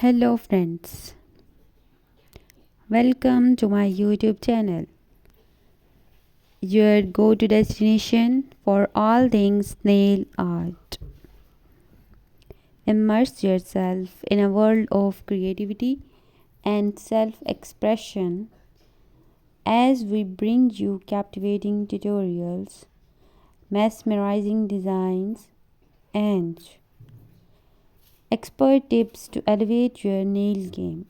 Hello friends, welcome to my YouTube channel, your go-to destination for all things nail art. Immerse yourself in a world of creativity and self-expression as we bring you captivating tutorials, mesmerizing designs, and expert tips to elevate your nail game.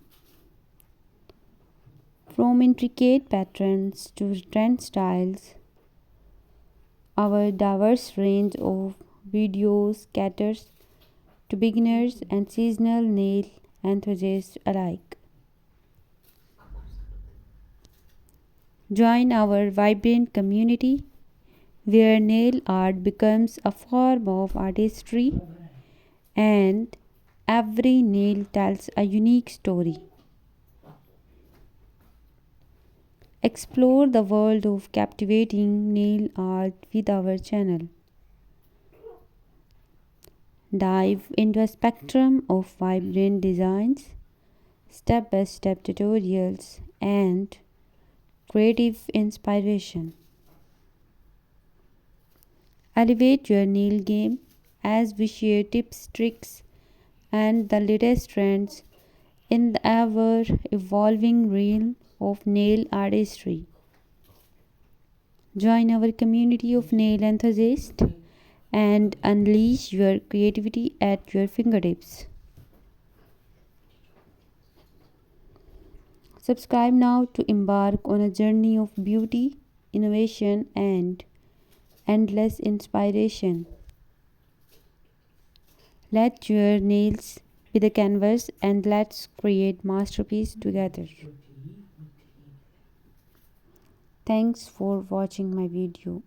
From intricate patterns to trend styles, our diverse range of videos caters to beginners and seasonal nail enthusiasts alike. Join our vibrant community where nail art becomes a form of artistry and every nail tells a unique story. Explore the world of captivating nail art with our channel. Dive into a spectrum of vibrant designs, step by step tutorials, and creative inspiration. Elevate your nail game as we share tips, tricks, and the latest trends in the ever evolving realm of nail artistry. Join our community of nail enthusiasts and unleash your creativity at your fingertips. Subscribe now to embark on a journey of beauty, innovation, and endless inspiration. Let your nails be the canvas and let's create masterpiece together. Thanks for watching my video.